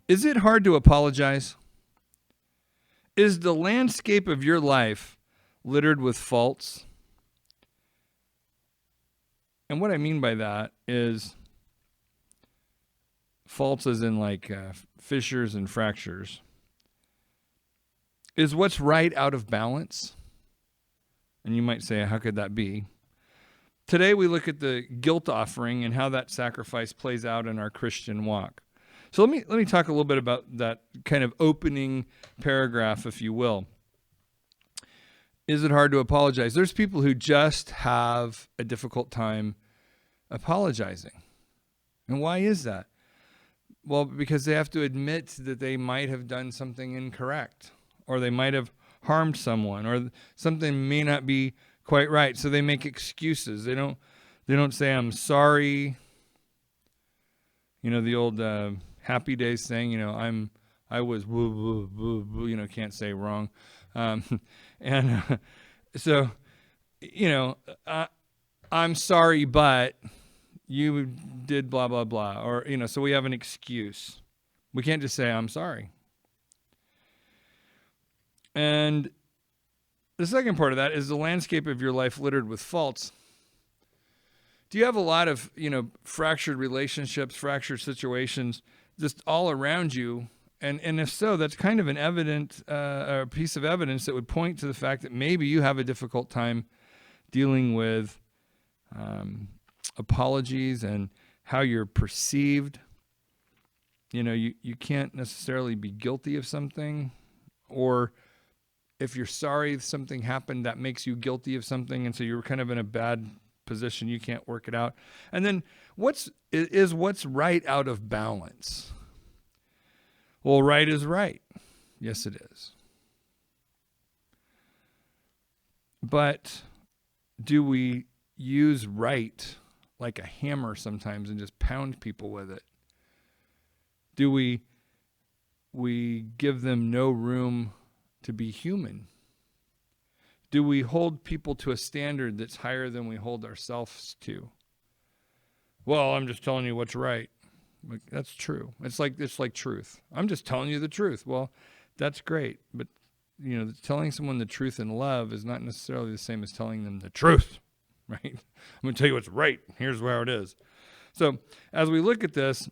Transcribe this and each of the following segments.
Is it hard to apologize? Is the landscape of your life littered with faults? And what I mean by that is faults as in like fissures and fractures. Is what's right out of balance? And you might say, how could that be? Today we look at the guilt offering and how that sacrifice plays out in our Christian walk. So let me talk a little bit about that kind of opening paragraph, if you will. Is it hard to apologize? There's people who just have a difficult time apologizing. And why is that? Well, because they have to admit that they might have done something incorrect, or they might have harmed someone, or something may not be quite right. So they make excuses. They don't say, I'm sorry. You know, the old Happy Days saying, I was woo, woo, woo, woo, can't say wrong. So, I'm sorry, but you did blah, blah, blah. Or, so we have an excuse. We can't just say, I'm sorry. And the second part of that is the landscape of your life littered with faults. Do you have a lot of, fractured relationships, fractured situations just all around you? And if so, that's kind of an a piece of evidence that would point to the fact that maybe you have a difficult time dealing with apologies and how you're perceived. You can't necessarily be guilty of something, or if you're sorry something happened, that makes you guilty of something, and so you're kind of in a bad position. You can't work it out. And then what's right out of balance? Well, right is right. Yes, it is. But do we use right like a hammer sometimes and just pound people with it? Do we give them no room to be human? Do we hold people to a standard that's higher than we hold ourselves to? Well, I'm just telling you what's right. Like, that's true. It's like truth. I'm just telling you the truth. Well, that's great, but telling someone the truth in love is not necessarily the same as telling them the truth, right? I'm going to tell you what's right. Here's where it is. So, as we look at this,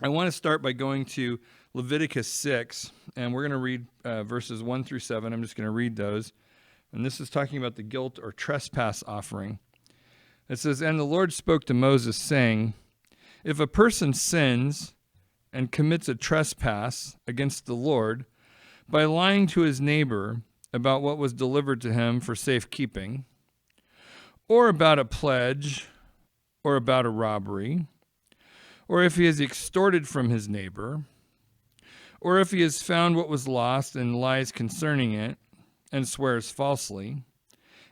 I want to start by going to Leviticus 6, and we're going to read verses 1 through 7. I'm just going to read those. And this is talking about the guilt or trespass offering. It says, "And the Lord spoke to Moses, saying, if a person sins and commits a trespass against the Lord by lying to his neighbor about what was delivered to him for safekeeping, or about a pledge, or about a robbery, or if he has extorted from his neighbor, or if he has found what was lost and lies concerning it, and swears falsely,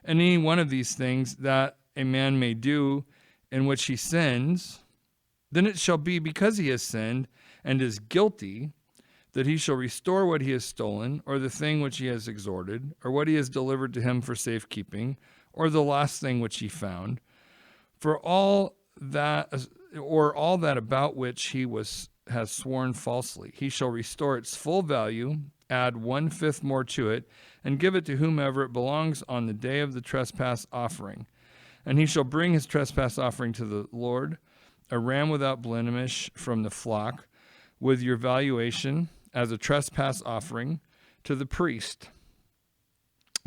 and any one of these things that a man may do in which he sins, then it shall be because he has sinned and is guilty that he shall restore what he has stolen, or the thing which he has extorted, or what he has delivered to him for safekeeping, or the lost thing which he found, for all that, or all that about which he has sworn falsely. He shall restore its full value, add 1/5 more to it, and give it to whomever it belongs on the day of the trespass offering. And he shall bring his trespass offering to the Lord, a ram without blemish from the flock, with your valuation as a trespass offering to the priest.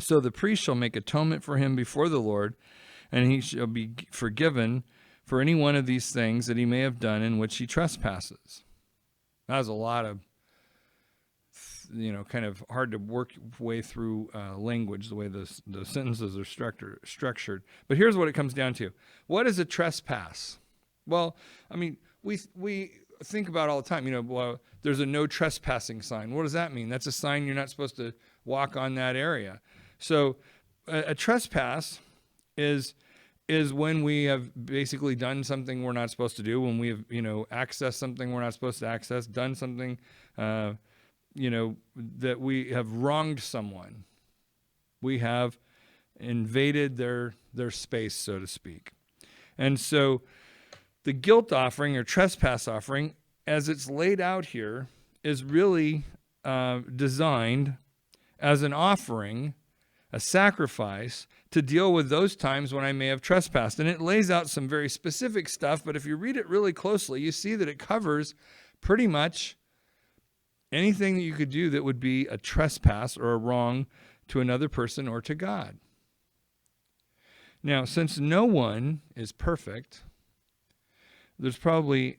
So the priest shall make atonement for him before the Lord, and he shall be forgiven for any one of these things that he may have done in which he trespasses." That was a lot of, kind of hard to work way through language, the way the sentences are structured. But here's what it comes down to. What is a trespass? Well, I mean, we think about all the time, well, there's a no trespassing sign. What does that mean? That's a sign you're not supposed to walk on that area. So a trespass is when we have basically done something we're not supposed to do, when we have, accessed something we're not supposed to access, done something, that we have wronged someone. We have invaded their space, so to speak. And so the guilt offering or trespass offering, as it's laid out here, is really designed as an offering, a sacrifice, to deal with those times when I may have trespassed. And it lays out some very specific stuff, but if you read it really closely, you see that it covers pretty much anything that you could do that would be a trespass or a wrong to another person or to God. Now, since no one is perfect, there's probably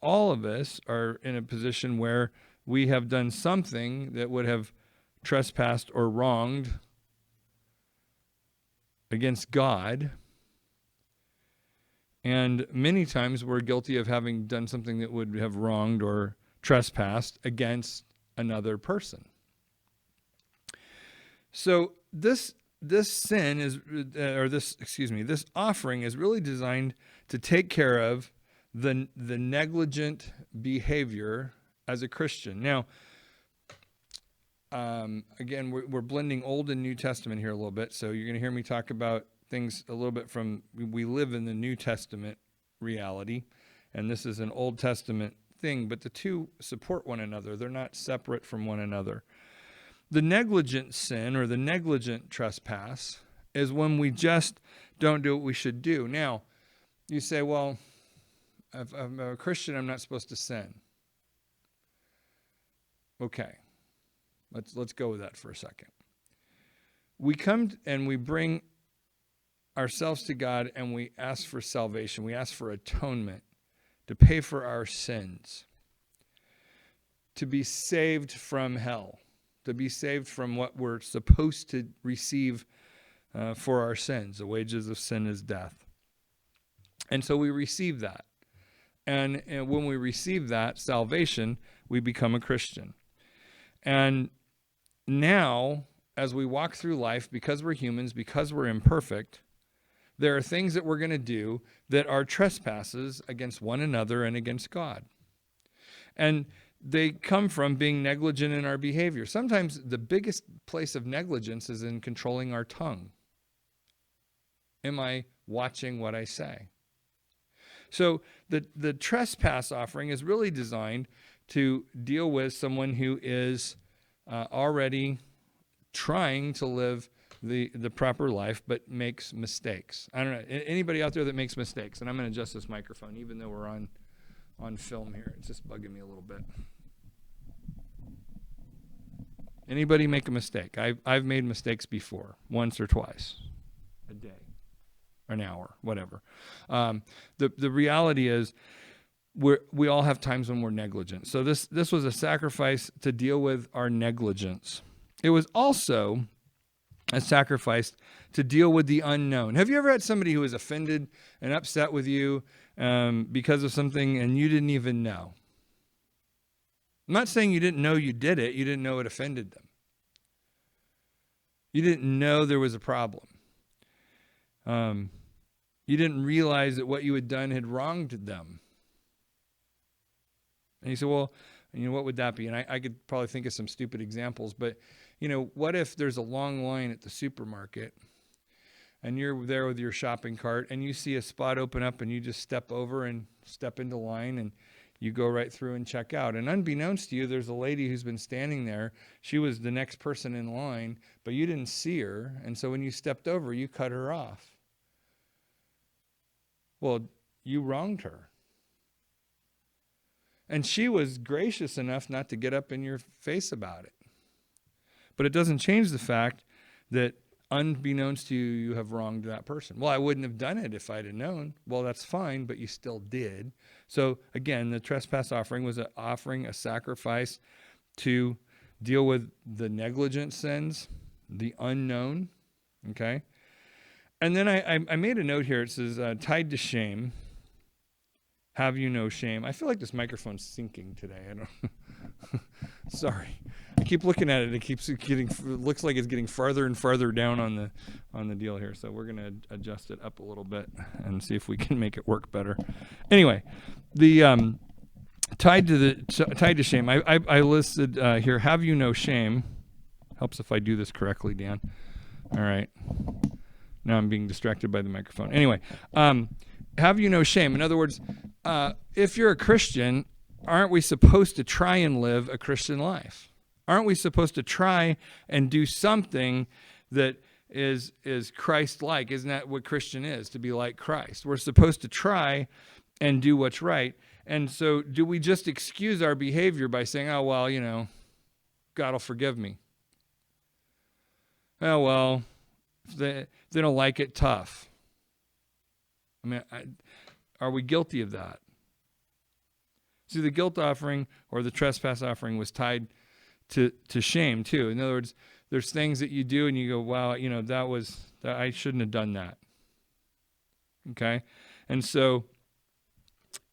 all of us are in a position where we have done something that would have trespassed or wronged against God. And many times we're guilty of having done something that would have wronged or trespassed against another person. So this sin is, this offering is really designed to take care of the negligent behavior as a Christian. Now, again, we're blending Old and New Testament here a little bit, so you're going to hear me talk about things a little bit from, we live in the New Testament reality, and this is an Old Testament thing, but the two support one another. They're not separate from one another. The negligent sin or the negligent trespass is when we just don't do what we should do. Now, you say, well, if I'm a Christian, I'm not supposed to sin. Okay. Let's go with that for a second. We come and we bring ourselves to God and we ask for salvation. We ask for atonement to pay for our sins, to be saved from hell, to be saved from what we're supposed to receive for our sins. The wages of sin is death. And so we receive that. And when we receive that salvation, we become a Christian. And now, as we walk through life, because we're humans, because we're imperfect, there are things that we're going to do that are trespasses against one another and against God. And they come from being negligent in our behavior. Sometimes the biggest place of negligence is in controlling our tongue. Am I watching what I say? So the trespass offering is really designed to deal with someone who is already trying to live the proper life, but makes mistakes. I don't know, anybody out there that makes mistakes? And I'm going to adjust this microphone, even though we're on film here. It's just bugging me a little bit. Anybody make a mistake? I've made mistakes before, once or twice a day, an hour, whatever. The reality is we all have times when we're negligent. So this was a sacrifice to deal with our negligence. It was also a sacrifice to deal with the unknown. Have you ever had somebody who was offended and upset with you because of something and you didn't even know? I'm not saying you didn't know you did it. You didn't know it offended them. You didn't know there was a problem. You didn't realize that what you had done had wronged them. And you say, well, what would that be? And I could probably think of some stupid examples, but, what if there's a long line at the supermarket and you're there with your shopping cart and you see a spot open up and you just step over and step into line and you go right through and check out. And unbeknownst to you, there's a lady who's been standing there. She was the next person in line, but you didn't see her. And so when you stepped over, you cut her off. Well, you wronged her. And she was gracious enough not to get up in your face about it. But it doesn't change the fact that unbeknownst to you, you have wronged that person. Well, I wouldn't have done it if I'd have known. Well, that's fine, but you still did. So again, the trespass offering was offering a sacrifice to deal with the negligent sins, the unknown, okay? And then I made a note here. It says, tied to shame, have you no shame. I feel like this microphone's sinking today. I don't. Sorry. I keep looking at it. It keeps getting. It looks like it's getting farther and farther down on the deal here. So we're gonna adjust it up a little bit and see if we can make it work better. Anyway, the tied to shame. I listed here. Have you no shame? Helps if I do this correctly, Dan. All right. Now I'm being distracted by the microphone. Anyway, have you no shame? In other words, if you're a Christian, aren't we supposed to try and live a Christian life? Aren't we supposed to try and do something that is Christ-like? Isn't that what Christian is, to be like Christ? We're supposed to try and do what's right. And so do we just excuse our behavior by saying, oh, well, God will forgive me? Oh, well, if they don't like it, tough. I mean, are we guilty of that? See, the guilt offering or the trespass offering was tied to shame too. In other words, there's things that you do and you go, wow, I shouldn't have done that. Okay? And so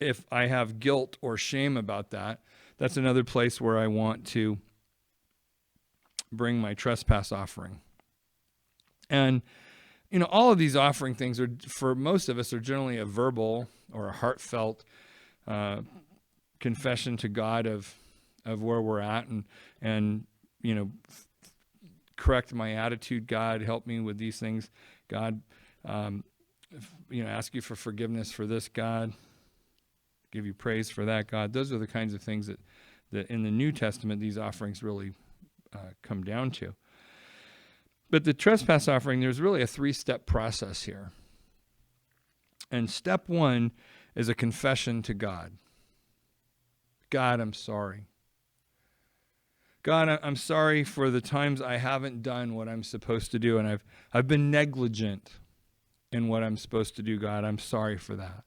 if I have guilt or shame about that, that's another place where I want to bring my trespass offering. And, all of these offering things are, for most of us, are generally a verbal or a heartfelt confession to God of where we're at and correct my attitude. God, help me with these things. God, ask you for forgiveness for this, God. Give you praise for that, God. Those are the kinds of things that in the New Testament these offerings really come down to. But the trespass offering, there's really a 3-step process here. And step 1 is a confession to God. God, I'm sorry. God, I'm sorry for the times I haven't done what I'm supposed to do, and I've been negligent in what I'm supposed to do, God. I'm sorry for that.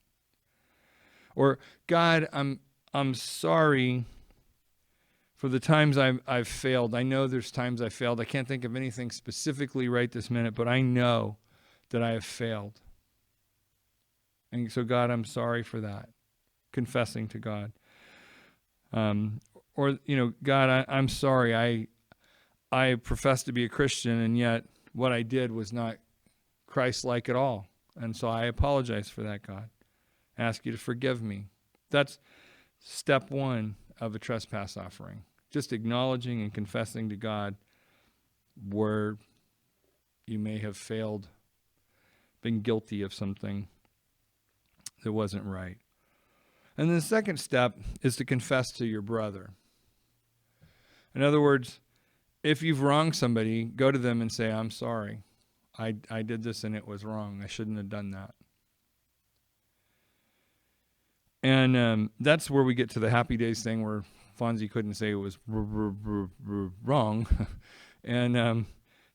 Or, God, I'm sorry for the times I've failed. I know there's times I failed. I can't think of anything specifically right this minute, but I know that I have failed. And so, God, I'm sorry for that. Confessing to God. Or, God, I'm sorry. I profess to be a Christian, and yet what I did was not Christ-like at all. And so I apologize for that, God. I ask you to forgive me. That's step 1 of a trespass offering. Just acknowledging and confessing to God where you may have failed, been guilty of something that wasn't right. And the second step is to confess to your brother. In other words, if you've wronged somebody, go to them and say, I'm sorry. I did this and it was wrong. I shouldn't have done that. And that's where we get to the happy days thing where Fonzie couldn't say it was wrong. And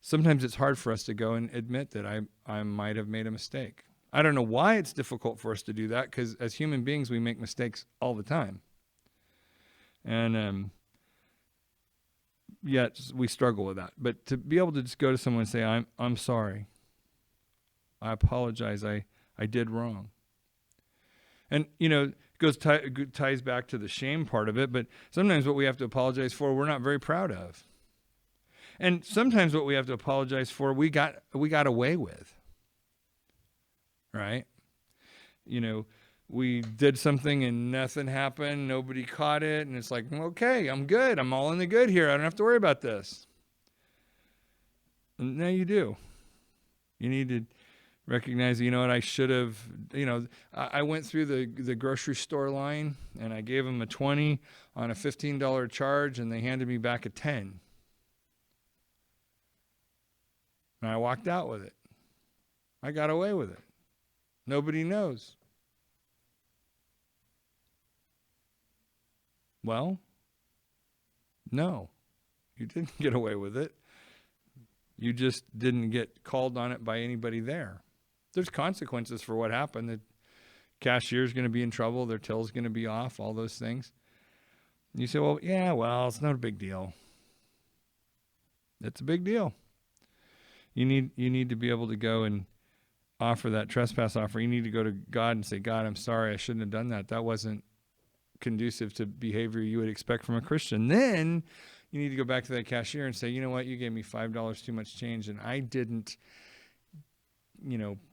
sometimes it's hard for us to go and admit that I might have made a mistake. I don't know why it's difficult for us to do that, because as human beings, we make mistakes all the time. And yet we struggle with that. But to be able to just go to someone and say, I'm sorry. I apologize. I did wrong. And, it ties back to the shame part of it, but sometimes what we have to apologize for, we're not very proud of. And sometimes what we have to apologize for, we got away with. Right? We did something and nothing happened, nobody caught it, and it's like, okay, I'm good. I'm all in the good here. I don't have to worry about this. And now you do. You need to recognize, what I should have, I went through the grocery store line and I gave them a $20 on a $15 charge, and they handed me back a $10. And I walked out with it. I got away with it. Nobody knows. Well, no, you didn't get away with it. You just didn't get called on it by anybody there. There's consequences for what happened. The cashier's going to be in trouble. Their till's going to be off, all those things. You say, well, it's not a big deal. It's a big deal. You need to be able to go and offer that trespass offer. You need to go to God and say, God, I'm sorry. I shouldn't have done that. That wasn't conducive to behavior you would expect from a Christian. Then you need to go back to that cashier and say, you know what? You gave me $5 too much change, and I didn't,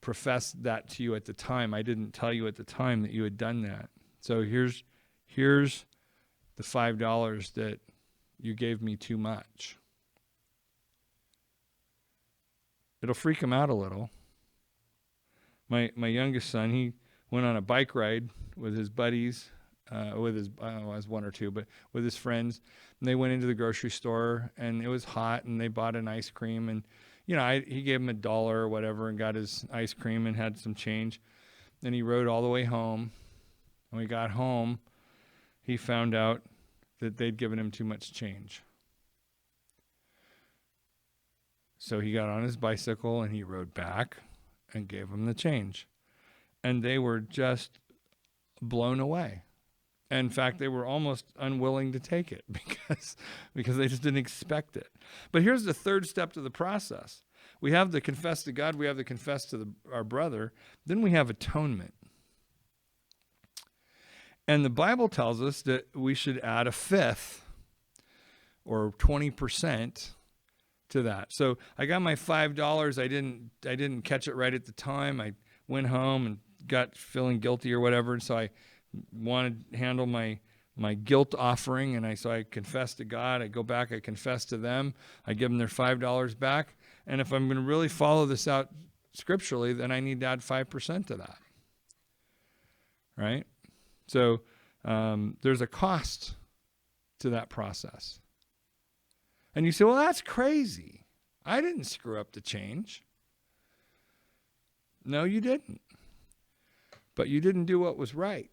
profess that to you at the time. I didn't tell you at the time that you had done that. So here's the $5 that you gave me too much. It'll freak him out a little. My youngest son, he went on a bike ride with his buddies with his, I don't know, it was one or two, but with his friends. And they went into the grocery store, and it was hot, and they bought an ice cream. And, he gave him $1 or whatever and got his ice cream and had some change. Then he rode all the way home. When he got home, he found out that they'd given him too much change. So he got on his bicycle and he rode back and gave them the change. And they were just blown away. In fact, they were almost unwilling to take it because they just didn't expect it. But here's the third step to the process. We have the confess to God. We have the confess to our brother. Then we have atonement. And the Bible tells us that we should add a fifth or 20% to that. So I got my $5. I didn't catch it right at the time. I went home and got feeling guilty or whatever. And so I wanted to handle my guilt offering. And so I confessed to God. I go back, I confess to them. I give them their $5 back. And if I'm going to really follow this out scripturally, then I need to add 5% to that. Right? So there's a cost to that process. And you say, well, that's crazy. I didn't screw up the change. No, you didn't. But you didn't do what was right.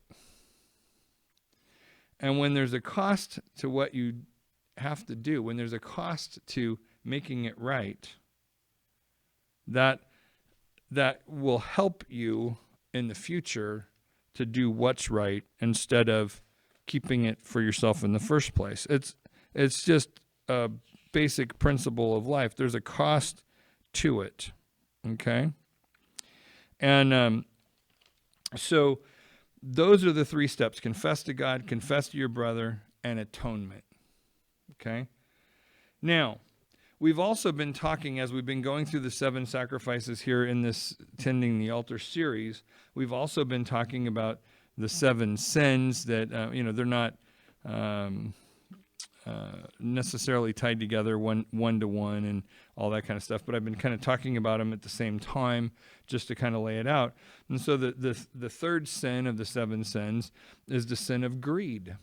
And when there's a cost to what you have to do, when there's a cost to making it right, that will help you in the future to do what's right instead of keeping it for yourself in the first place. It's just a basic principle of life. There's a cost to it, okay? And so those are the three steps: confess to God, confess to your brother, and atonement, okay? Now, we've also been talking, as we've been going through the 7 sacrifices here in this Tending the Altar series, we've also been talking about the 7 sins that, they're not necessarily tied together one to one and all that kind of stuff, but I've been kind of talking about them at the same time just to kind of lay it out. And so the third sin of the 7 sins is the sin of greed.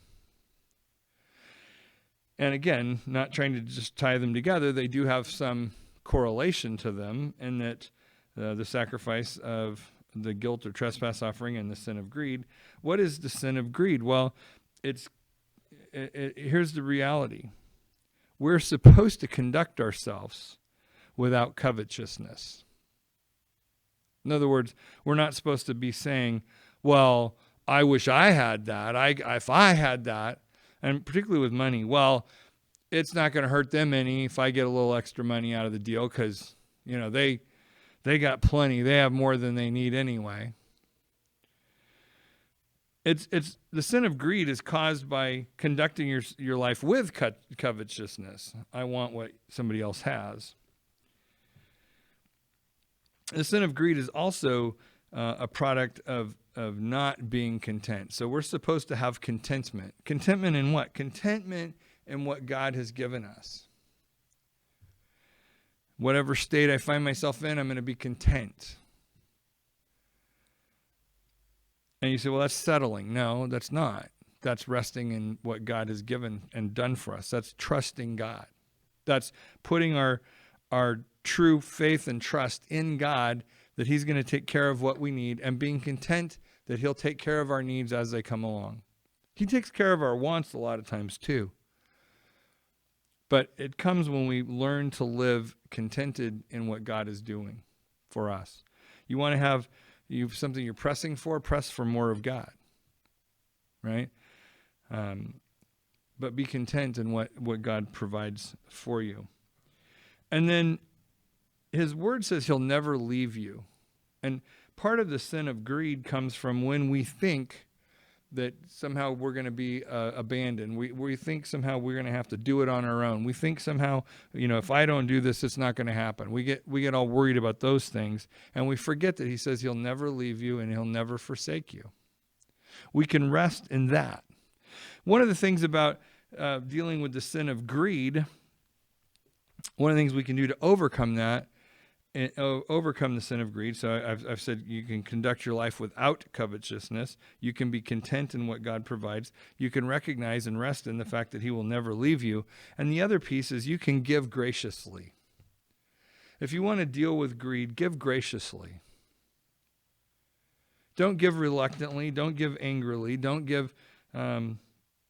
And again, not trying to just tie them together, they do have some correlation to them in that the sacrifice of the guilt or trespass offering and the sin of greed. What is the sin of greed? Well, here's the reality. We're supposed to conduct ourselves without covetousness. In other words, we're not supposed to be saying, well, I wish I had that. If I had that, and particularly with money, well, it's not going to hurt them any if I get a little extra money out of the deal because, they got plenty. They have more than they need anyway. It's the sin of greed is caused by conducting your life with covetousness. I want what somebody else has. The sin of greed is also a product of not being content. So we're supposed to have contentment. Contentment in what? Contentment in what God has given us. Whatever state I find myself in, I'm going to be content. And you say, well, that's settling. No, that's not. That's resting in what God has given and done for us. That's trusting God. That's putting our true faith and trust in God that he's going to take care of what we need and being content that he'll take care of our needs as they come along. He takes care of our wants a lot of times too. But it comes when we learn to live contented in what God is doing for us. You want to have something you're pressing for, press for more of God, right? But be content in what God provides for you. And then his word says he'll never leave you. And part of the sin of greed comes from when we think that somehow we're going to be abandoned. We think somehow we're going to have to do it on our own. We think somehow, if I don't do this, it's not going to happen. We get all worried about those things, and we forget that he says he'll never leave you and he'll never forsake you. We can rest in that. One of the things about dealing with the sin of greed, one of the things we can do to overcome that overcome the sin of greed. So I've said you can conduct your life without covetousness. You can be content in what God provides. You can recognize and rest in the fact that he will never leave you. And the other piece is you can give graciously. If you want to deal with greed, give graciously. Don't give reluctantly. Don't give angrily. Don't give out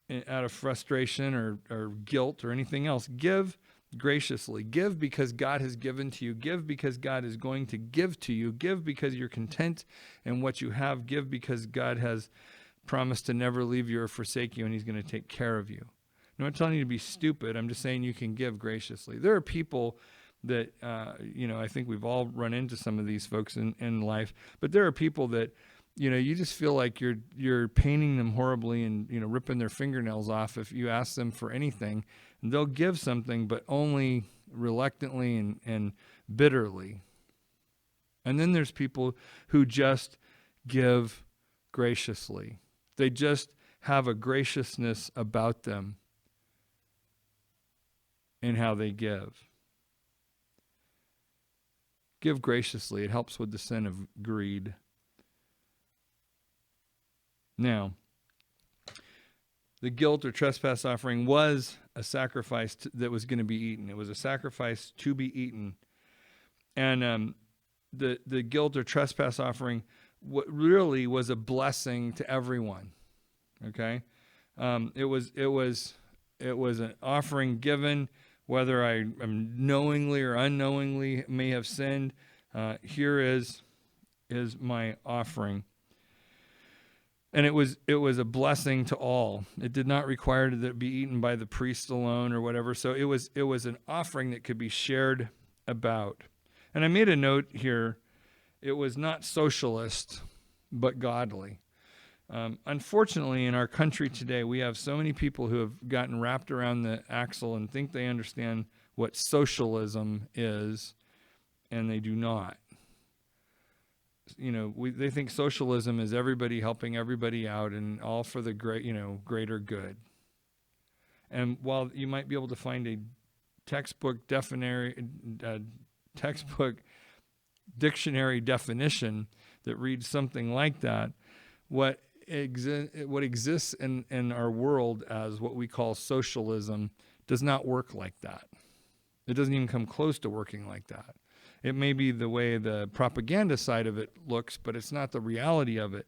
of frustration or guilt or anything else. Give graciously. Give because God has given to you. Give because God is going to give to you. Give because you're content in what you have. Give because God has promised to never leave you or forsake you, and he's going to take care of you. I'm not telling you to be stupid. I'm just saying you can give graciously. There are people that, I think we've all run into some of these folks in life, but there are people that, you just feel like you're painting them horribly and, ripping their fingernails off if you ask them for anything. And they'll give something, but only reluctantly and bitterly. And then there's people who just give graciously. They just have a graciousness about them in how they give. Give graciously. It helps with the sin of greed. Now, the guilt or trespass offering was a sacrifice that was going to be eaten. It was a sacrifice to be eaten. And the guilt or trespass offering really was a blessing to everyone. Okay? It was an offering given, whether I am knowingly or unknowingly may have sinned. Here is my offering. And it was a blessing to all. It did not require that it be eaten by the priest alone or whatever. So it was an offering that could be shared about. And I made a note here. It was not socialist, but godly. Unfortunately, in our country today, we have so many people who have gotten wrapped around the axle and think they understand what socialism is, and they do not. They think socialism is everybody helping everybody out and all for the greater good. And while you might be able to find a textbook dictionary definition that reads something like that, what exists in our world as what we call socialism does not work like that. It doesn't even come close to working like that. It may be the way the propaganda side of it looks, but it's not the reality of it.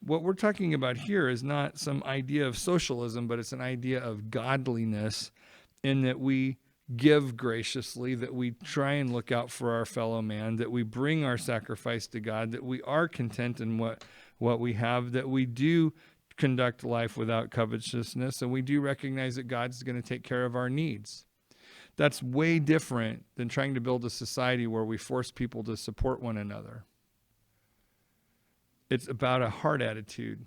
What we're talking about here is not some idea of socialism, but it's an idea of godliness in that we give graciously, that we try and look out for our fellow man, that we bring our sacrifice to God, that we are content in what we have, that we do conduct life without covetousness, and we do recognize that God's going to take care of our needs. That's way different than trying to build a society where we force people to support one another. It's about a heart attitude.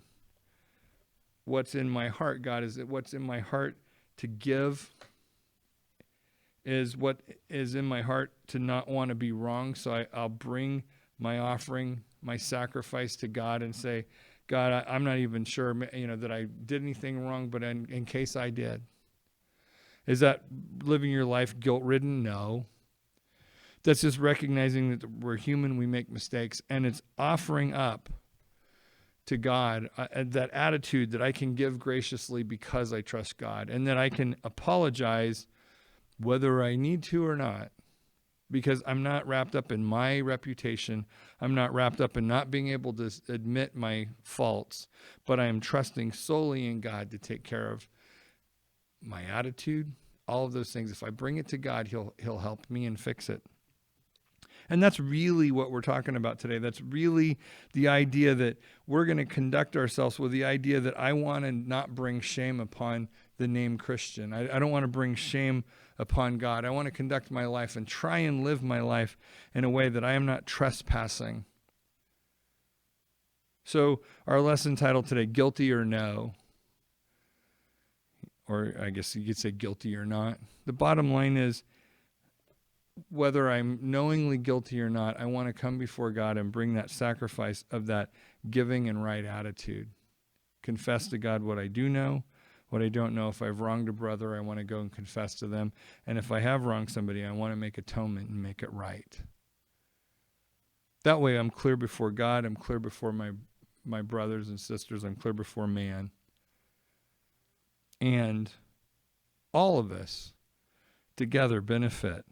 What's in my heart, God, is that what's in my heart to give is what is in my heart to not want to be wrong. So I'll bring my offering, my sacrifice to God and say, God, I'm not even sure, that I did anything wrong, but in case I did. Is that living your life guilt-ridden? No. That's just recognizing that we're human, we make mistakes, and it's offering up to God that attitude that I can give graciously because I trust God, and that I can apologize whether I need to or not, because I'm not wrapped up in my reputation. I'm not wrapped up in not being able to admit my faults, but I am trusting solely in God to take care of my attitude, all of those things. If I bring it to God, he'll help me and fix it. And that's really what we're talking about today. That's really the idea that we're going to conduct ourselves with the idea that I want to not bring shame upon the name Christian. I don't want to bring shame upon God. I want to conduct my life and try and live my life in a way that I am not trespassing. So our lesson title today, Guilty or No? Or I guess you could say guilty or not. The bottom line is, whether I'm knowingly guilty or not, I want to come before God and bring that sacrifice of that giving and right attitude. Confess to God what I do know, what I don't know. If I've wronged a brother, I want to go and confess to them. And if I have wronged somebody, I want to make atonement and make it right. That way I'm clear before God. I'm clear before my brothers and sisters. I'm clear before man. And all of us together benefit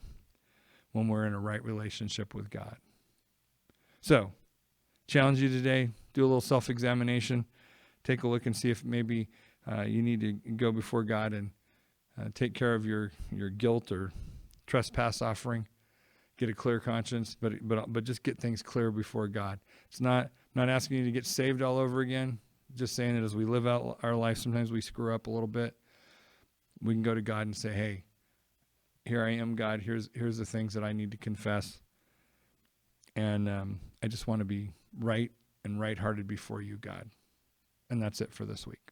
when we're in a right relationship with God. So, challenge you today, do a little self-examination. Take a look and see if maybe you need to go before God and take care of your guilt or trespass offering. Get a clear conscience, but just get things clear before God. It's not asking you to get saved all over again. Just saying that as we live out our life, sometimes we screw up a little bit. We can go to God and say, "Hey, here I am, God. Here's the things that I need to confess, and I just want to be right and right-hearted before you, God." And that's it for this week.